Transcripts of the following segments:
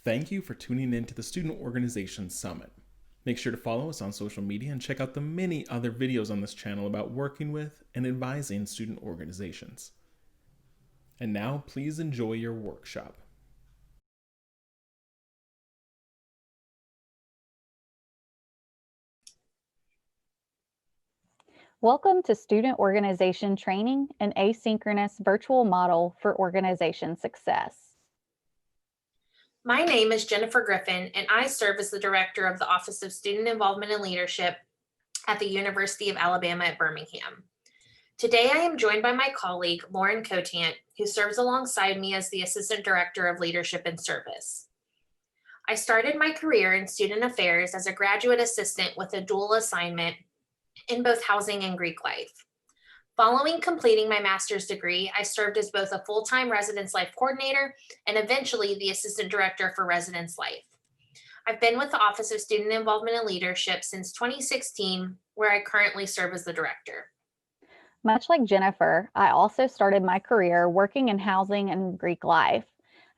Thank you for tuning in to the Student Organization Summit. Make sure to follow us on social media and check out the many other videos on this channel about working with and advising student organizations. And now, please enjoy your workshop. Welcome to Student Organization Training, an asynchronous virtual model for organization success. My name is Jennifer Griffin, and I serve as the Director of the Office of Student Involvement and Leadership at the University of Alabama at Birmingham. Today, I am joined by my colleague, Lauren Cotant, who serves alongside me as the Assistant Director of Leadership and Service. I started my career in student affairs as a graduate assistant with a dual assignment in both housing and Greek life. Following completing my master's degree, I served as both a full-time residence life coordinator and eventually the assistant director for residence life. I've been with the Office of Student Involvement and Leadership since 2016, where I currently serve as the director. Much like Jennifer, I also started my career working in housing and Greek life.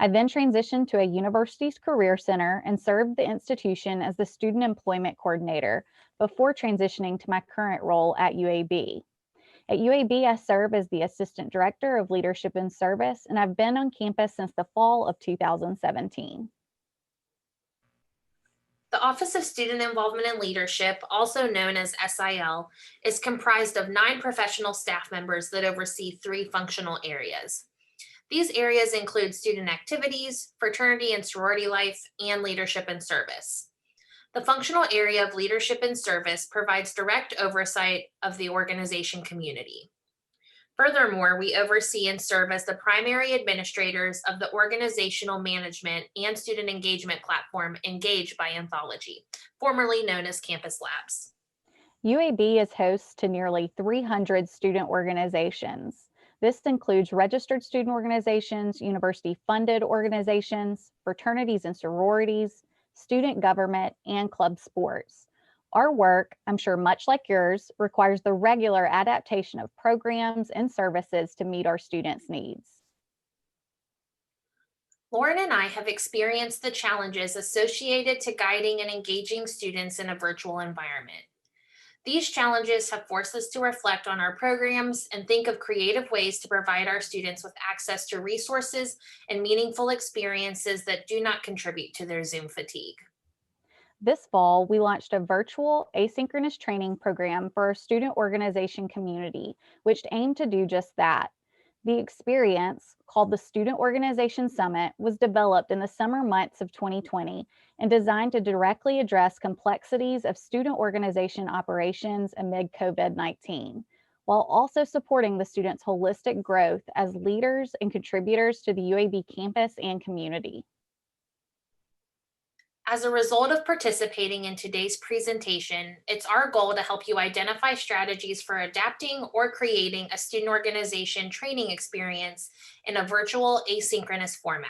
I then transitioned to a university's career center and served the institution as the student employment coordinator before transitioning to my current role at UAB. At UAB, I serve as the Assistant Director of Leadership and Service, and I've been on campus since the fall of 2017. The Office of Student Involvement and Leadership, also known as SIL, is comprised of 9 professional staff members that oversee 3 functional areas. These areas include student activities, fraternity and sorority life, and leadership and service. The functional area of leadership and service provides direct oversight of the organization community. Furthermore, we oversee and serve as the primary administrators of the organizational management and student engagement platform Engage by Anthology, formerly known as Campus Labs. UAB is host to nearly 300 student organizations. This includes registered student organizations, university-funded organizations, fraternities and sororities, student government, and club sports. Our work, I'm sure much like yours, requires the regular adaptation of programs and services to meet our students' needs. Lauren and I have experienced the challenges associated to guiding and engaging students in a virtual environment. These challenges have forced us to reflect on our programs and think of creative ways to provide our students with access to resources and meaningful experiences that do not contribute to their Zoom fatigue. This fall, we launched a virtual asynchronous training program for our student organization community, which aimed to do just that. The experience, called the Student Organization Summit, was developed in the summer months of 2020 and designed to directly address complexities of student organization operations amid COVID-19, while also supporting the students' holistic growth as leaders and contributors to the UAB campus and community. As a result of participating in today's presentation, it's our goal to help you identify strategies for adapting or creating a student organization training experience in a virtual asynchronous format.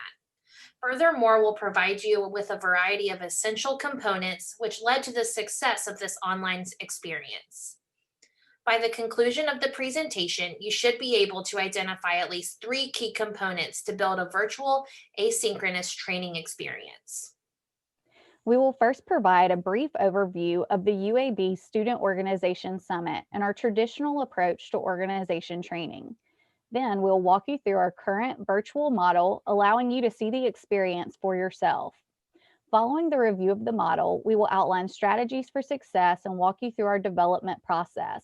Furthermore, we'll provide you with a variety of essential components which led to the success of this online experience. By the conclusion of the presentation, you should be able to identify at least 3 key components to build a virtual asynchronous training experience. We will first provide a brief overview of the UAB Student Organization Summit and our traditional approach to organization training. Then we'll walk you through our current virtual model, allowing you to see the experience for yourself. Following the review of the model, we will outline strategies for success and walk you through our development process.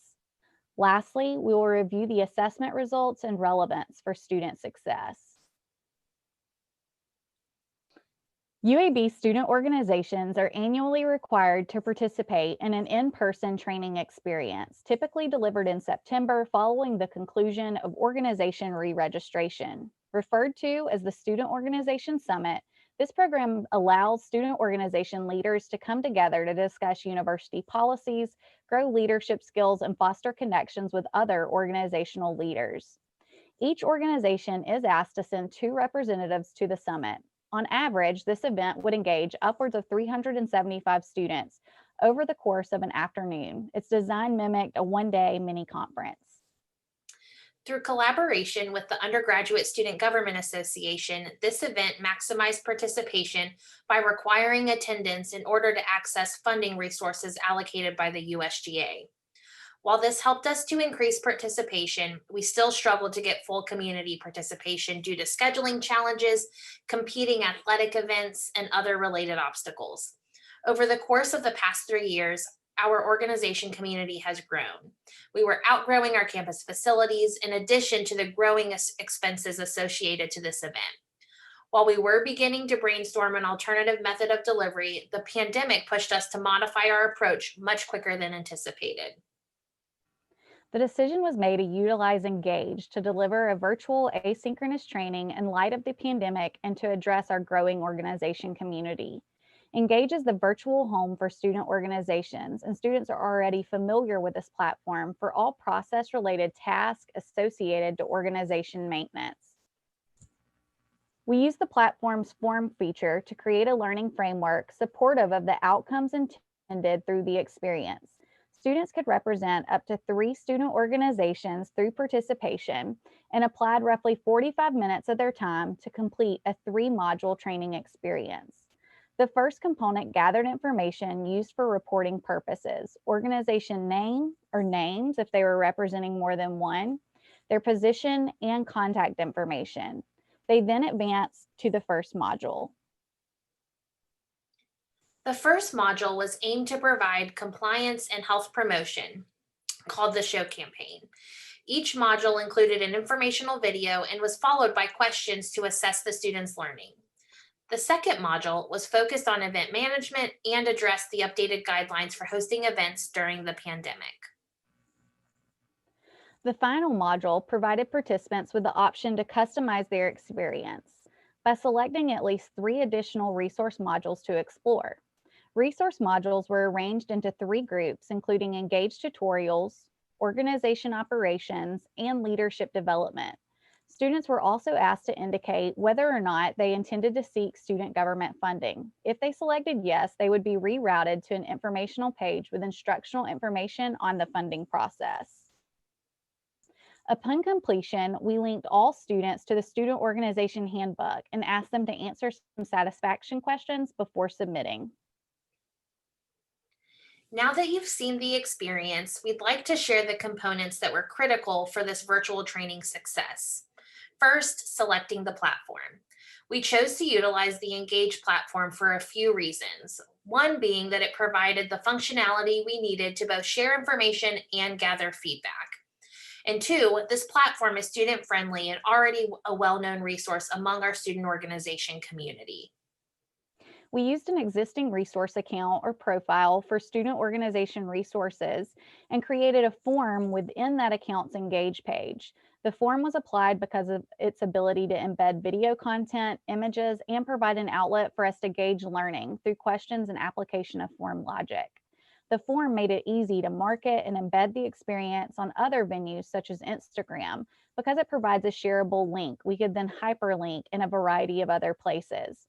Lastly, we will review the assessment results and relevance for student success. UAB student organizations are annually required to participate in an in-person training experience, typically delivered in September following the conclusion of organization re-registration. Referred to as the Student Organization Summit, this program allows student organization leaders to come together to discuss university policies, grow leadership skills, and foster connections with other organizational leaders. Each organization is asked to send 2 representatives to the summit. On average, this event would engage upwards of 375 students over the course of an afternoon. Its design mimicked a one-day mini conference. Through collaboration with the Undergraduate Student Government Association, this event maximized participation by requiring attendance in order to access funding resources allocated by the USGA. While this helped us to increase participation, we still struggled to get full community participation due to scheduling challenges, competing athletic events, and other related obstacles. Over the course of the past 3 years, our organization community has grown. We were outgrowing our campus facilities in addition to the growing expenses associated to this event. While we were beginning to brainstorm an alternative method of delivery, the pandemic pushed us to modify our approach much quicker than anticipated. The decision was made to utilize Engage to deliver a virtual asynchronous training in light of the pandemic and to address our growing organization community. Engage is the virtual home for student organizations, and students are already familiar with this platform for all process-related tasks associated to organization maintenance. We use the platform's form feature to create a learning framework supportive of the outcomes intended through the experience. Students could represent up to 3 student organizations through participation and applied roughly 45 minutes of their time to complete a 3-module training experience. The first component gathered information used for reporting purposes, organization name or names if they were representing more than one, their position, and contact information. They then advanced to the first module. The first module was aimed to provide compliance and health promotion, called the Show Campaign. Each module included an informational video and was followed by questions to assess the students' learning. The second module was focused on event management and addressed the updated guidelines for hosting events during the pandemic. The final module provided participants with the option to customize their experience by selecting at least 3 additional resource modules to explore. Resource modules were arranged into 3 groups, including Engage tutorials, organization operations, and leadership development. Students were also asked to indicate whether or not they intended to seek student government funding. If they selected yes, they would be rerouted to an informational page with instructional information on the funding process. Upon completion, we linked all students to the Student Organization Handbook and asked them to answer some satisfaction questions before submitting. Now that you've seen the experience, we'd like to share the components that were critical for this virtual training success. First, selecting the platform. We chose to utilize the Engage platform for a few reasons. One being that it provided the functionality we needed to both share information and gather feedback. And 2, this platform is student-friendly and already a well-known resource among our student organization community. We used an existing resource account or profile for student organization resources and created a form within that account's Engage page. The form was applied because of its ability to embed video content, images, and provide an outlet for us to gauge learning through questions and application of form logic. The form made it easy to market and embed the experience on other venues such as Instagram because it provides a shareable link we could then hyperlink in a variety of other places.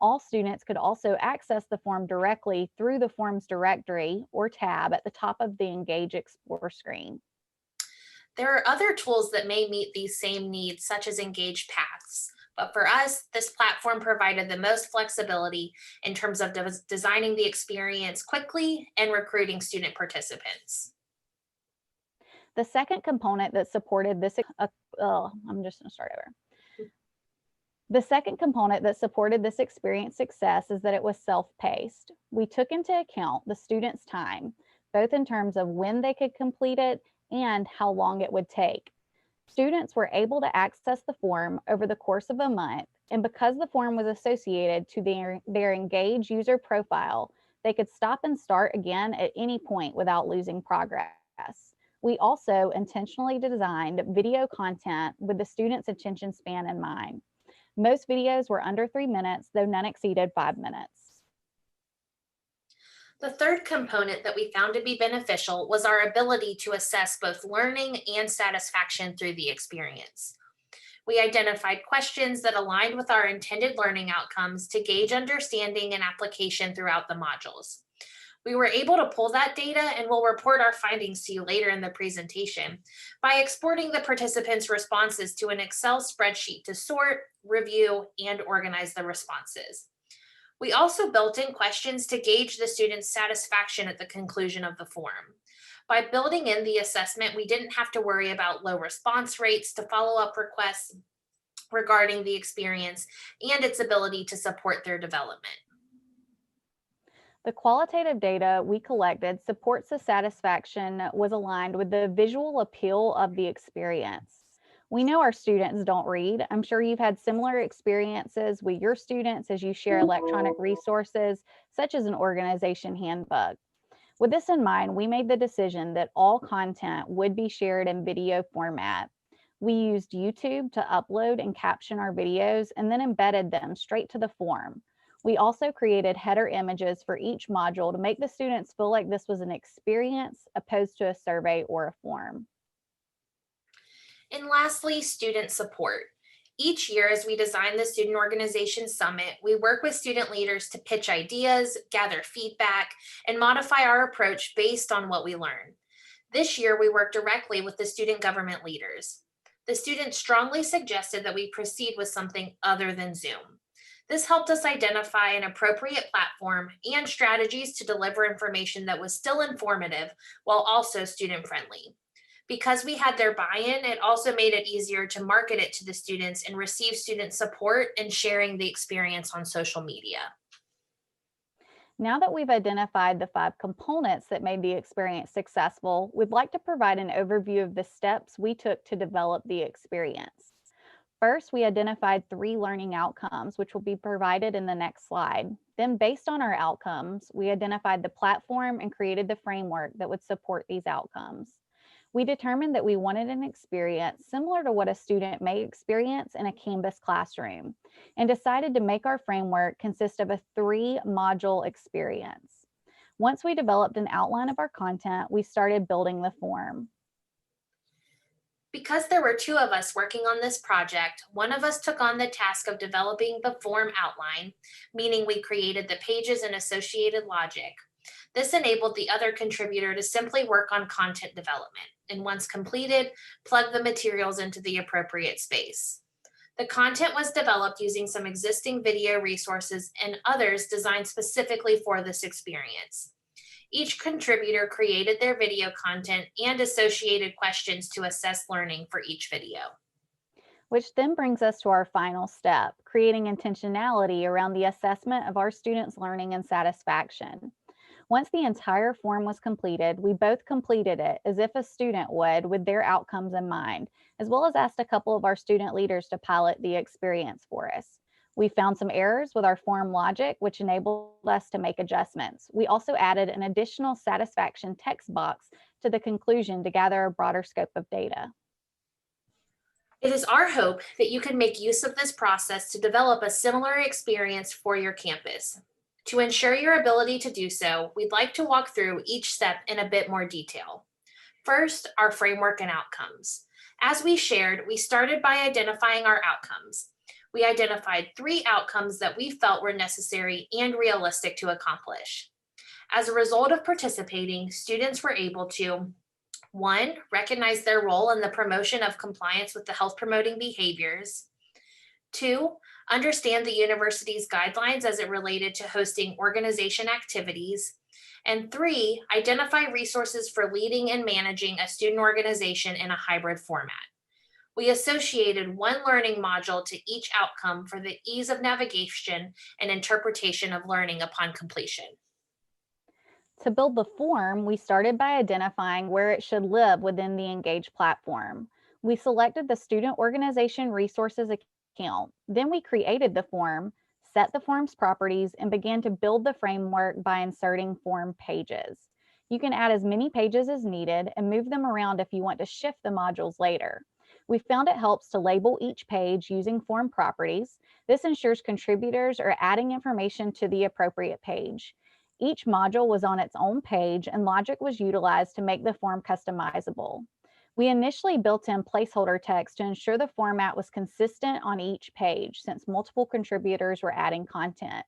All students could also access the form directly through the Forms directory or tab at the top of the Engage Explorer screen. There are other tools that may meet these same needs, such as Engage Paths. But for us, this platform provided the most flexibility in terms of designing the experience quickly and recruiting student participants. The second component that supported this, I'm just gonna start over. The second component that supported this experience success is that it was self-paced. We took into account the students' time, both in terms of when they could complete it and how long it would take. Students were able to access the form over the course of a month, and because the form was associated to their Engage user profile, they could stop and start again at any point without losing progress. We also intentionally designed video content with the students' attention span in mind. Most videos were under 3 minutes, though none exceeded 5 minutes. The third component that we found to be beneficial was our ability to assess both learning and satisfaction through the experience. We identified questions that aligned with our intended learning outcomes to gauge understanding and application throughout the modules. We were able to pull that data and we'll report our findings to you later in the presentation by exporting the participants' responses to an Excel spreadsheet to sort, review, and organize the responses. We also built in questions to gauge the students' satisfaction at the conclusion of the form. By building in the assessment, we didn't have to worry about low response rates to follow-up requests regarding the experience and its ability to support their development. The qualitative data we collected supports the satisfaction was aligned with the visual appeal of the experience. We know our students don't read. I'm sure you've had similar experiences with your students as you share electronic resources, such as an organization handbook. With this in mind, we made the decision that all content would be shared in video format. We used YouTube to upload and caption our videos and then embedded them straight to the form. We also created header images for each module to make the students feel like this was an experience opposed to a survey or a form. And lastly, student support. Each year, as we design the Student Organization Summit, we work with student leaders to pitch ideas, gather feedback, and modify our approach based on what we learn. This year, we worked directly with the student government leaders. The students strongly suggested that we proceed with something other than Zoom. This helped us identify an appropriate platform and strategies to deliver information that was still informative while also student-friendly. Because we had their buy-in, it also made it easier to market it to the students and receive student support in sharing the experience on social media. Now that we've identified the 5 components that made the experience successful, we'd like to provide an overview of the steps we took to develop the experience. First, we identified 3 learning outcomes, which will be provided in the next slide. Then, based on our outcomes, we identified the platform and created the framework that would support these outcomes. We determined that we wanted an experience similar to what a student may experience in a Canvas classroom, and decided to make our framework consist of a 3-module experience. Once we developed an outline of our content, we started building the form. Because there were 2 of us working on this project, one of us took on the task of developing the form outline, meaning we created the pages and associated logic. This enabled the other contributor to simply work on content development, and once completed, plug the materials into the appropriate space. The content was developed using some existing video resources and others designed specifically for this experience. Each contributor created their video content and associated questions to assess learning for each video. Which then brings us to our final step, creating intentionality around the assessment of our students' learning and satisfaction. Once the entire form was completed, we both completed it as if a student would with their outcomes in mind, as well as asked a couple of our student leaders to pilot the experience for us. We found some errors with our form logic, which enabled us to make adjustments. We also added an additional satisfaction text box to the conclusion to gather a broader scope of data. It is our hope that you can make use of this process to develop a similar experience for your campus. To ensure your ability to do so, we'd like to walk through each step in a bit more detail. First, our framework and outcomes. As we shared, we started by identifying our outcomes. We identified 3 outcomes that we felt were necessary and realistic to accomplish. As a result of participating, students were able to 1, recognize their role in the promotion of compliance with the health promoting behaviors. 2, understand the university's guidelines as it related to hosting organization activities. And 3, identify resources for leading and managing a student organization in a hybrid format. We associated 1 learning module to each outcome for the ease of navigation and interpretation of learning upon completion. To build the form, we started by identifying where it should live within the Engage platform. We selected the Student Organization Resources account. Then we created the form, set the form's properties, and began to build the framework by inserting form pages. You can add as many pages as needed and move them around if you want to shift the modules later. We found it helps to label each page using form properties. This ensures contributors are adding information to the appropriate page. Each module was on its own page, and logic was utilized to make the form customizable. We initially built in placeholder text to ensure the format was consistent on each page, since multiple contributors were adding content.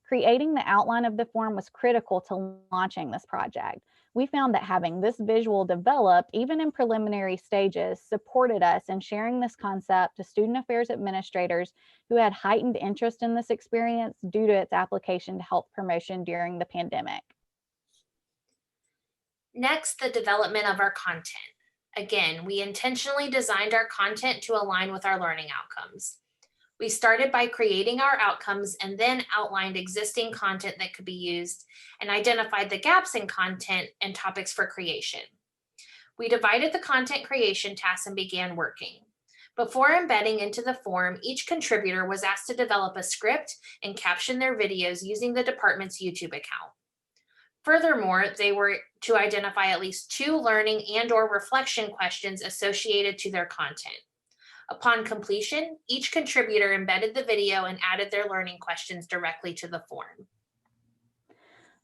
Creating the outline of the form was critical to launching this project. We found that having this visual developed, even in preliminary stages, supported us in sharing this concept to student affairs administrators who had heightened interest in this experience due to its application to health promotion during the pandemic. Next, the development of our content. Again, we intentionally designed our content to align with our learning outcomes. We started by creating our outcomes and then outlined existing content that could be used and identified the gaps in content and topics for creation. We divided the content creation tasks and began working. Before embedding into the form, each contributor was asked to develop a script and caption their videos using the department's YouTube account. Furthermore, they were to identify at least 2 learning and/or reflection questions associated to their content. Upon completion, each contributor embedded the video and added their learning questions directly to the form.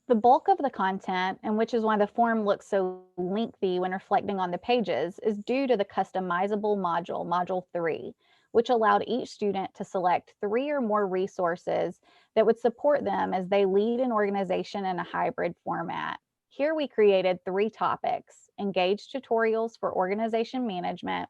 The bulk of the content, and which is why the form looks so lengthy when reflecting on the pages, is due to the customizable module, Module 3, which allowed each student to select 3 or more resources that would support them as they lead an organization in a hybrid format. Here we created 3 topics: engaged tutorials for organization management,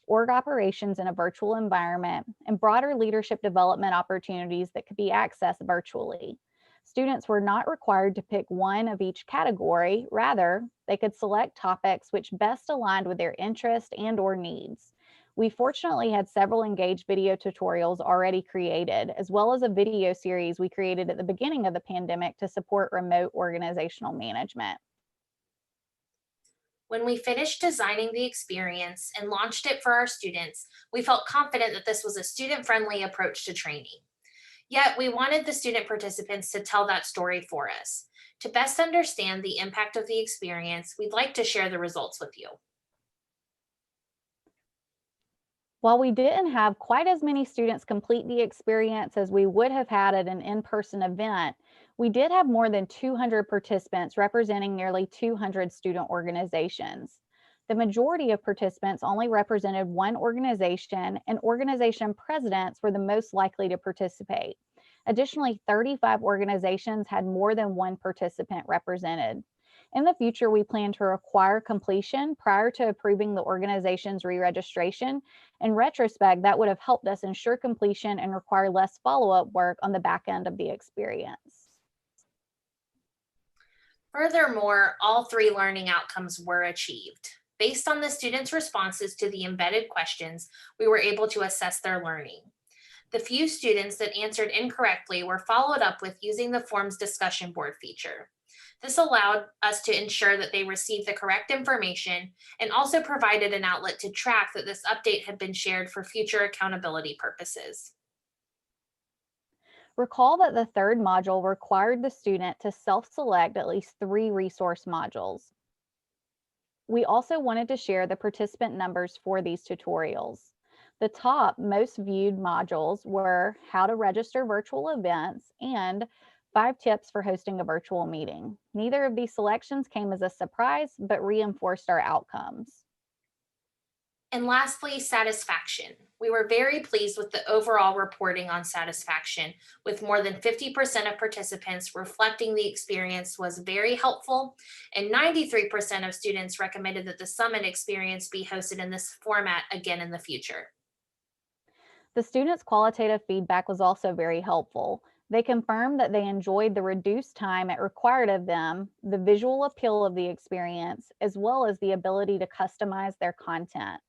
org operations in a virtual environment, and broader leadership development opportunities that could be accessed virtually. Students were not required to pick one of each category. Rather, they could select topics which best aligned with their interest and/or needs. We fortunately had several engaged video tutorials already created, as well as a video series we created at the beginning of the pandemic to support remote organizational management. When we finished designing the experience and launched it for our students, we felt confident that this was a student-friendly approach to training. Yet, we wanted the student participants to tell that story for us. To best understand the impact of the experience, we'd like to share the results with you. While we didn't have quite as many students complete the experience as we would have had at an in-person event, we did have more than 200 participants representing nearly 200 student organizations. The majority of participants only represented one organization, and organization presidents were the most likely to participate. Additionally, 35 organizations had more than one participant represented. In the future, we plan to require completion prior to approving the organization's re-registration. In retrospect, that would have helped us ensure completion and require less follow-up work on the back end of the experience. Furthermore, all 3 learning outcomes were achieved. Based on the students' responses to the embedded questions, we were able to assess their learning. The few students that answered incorrectly were followed up with using the form's discussion board feature. This allowed us to ensure that they received the correct information and also provided an outlet to track that this update had been shared for future accountability purposes. Recall that the 3rd module required the student to self-select at least 3 resource modules. We also wanted to share the participant numbers for these tutorials. The top most viewed modules were how to register virtual events and 5 tips for hosting a virtual meeting. Neither of these selections came as a surprise, but reinforced our outcomes. And lastly, satisfaction. We were very pleased with the overall reporting on satisfaction, with more than 50% of participants reflecting the experience was very helpful, and 93% of students recommended that the summit experience be hosted in this format again in the future. The students' qualitative feedback was also very helpful. They confirmed that they enjoyed the reduced time it required of them, the visual appeal of the experience, as well as the ability to customize their content.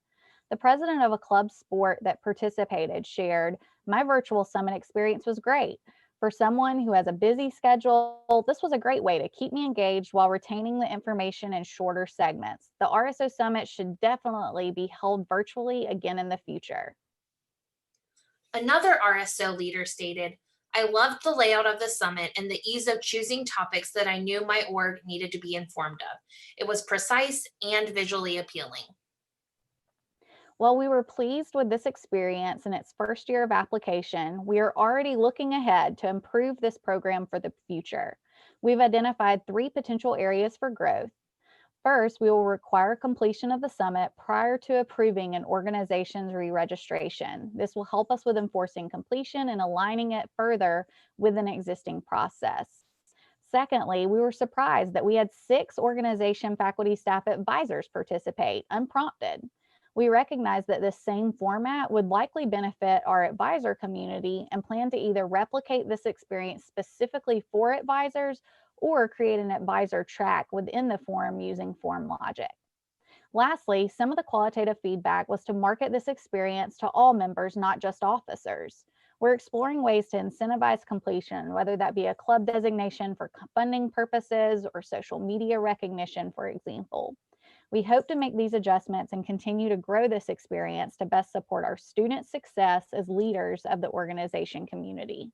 The president of a club sport that participated shared, "My virtual summit experience was great. For someone who has a busy schedule, this was a great way to keep me engaged while retaining the information in shorter segments. The RSO Summit should definitely be held virtually again in the future." Another RSO leader stated, "I loved the layout of the summit and the ease of choosing topics that I knew my org needed to be informed of. It was precise and visually appealing." While we were pleased with this experience in its first year of application, we are already looking ahead to improve this program for the future. We've identified 3 potential areas for growth. First, we will require completion of the summit prior to approving an organization's re-registration. This will help us with enforcing completion and aligning it further with an existing process. Secondly, we were surprised that we had 6 organization faculty staff advisors participate unprompted. We recognize that this same format would likely benefit our advisor community and plan to either replicate this experience specifically for advisors or create an advisor track within the forum using form logic. Lastly, some of the qualitative feedback was to market this experience to all members, not just officers. We're exploring ways to incentivize completion, whether that be a club designation for funding purposes or social media recognition, for example. We hope to make these adjustments and continue to grow this experience to best support our students' success as leaders of the organization community.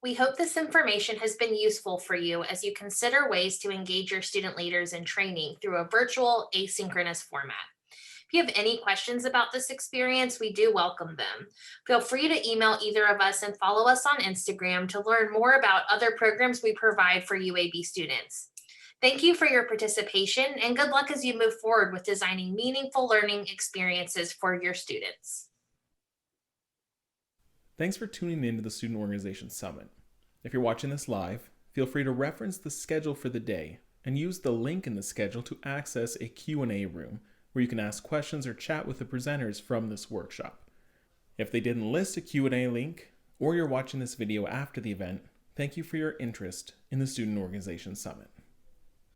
We hope this information has been useful for you as you consider ways to engage your student leaders in training through a virtual asynchronous format. If you have any questions about this experience, we do welcome them. Feel free to email either of us and follow us on Instagram to learn more about other programs we provide for UAB students. Thank you for your participation and good luck as you move forward with designing meaningful learning experiences for your students. Thanks for tuning in to the Student Organization Summit. If you're watching this live, feel free to reference the schedule for the day and use the link in the schedule to access a Q&A room where you can ask questions or chat with the presenters from this workshop. If they didn't list a Q&A link, or you're watching this video after the event, thank you for your interest in the Student Organization Summit.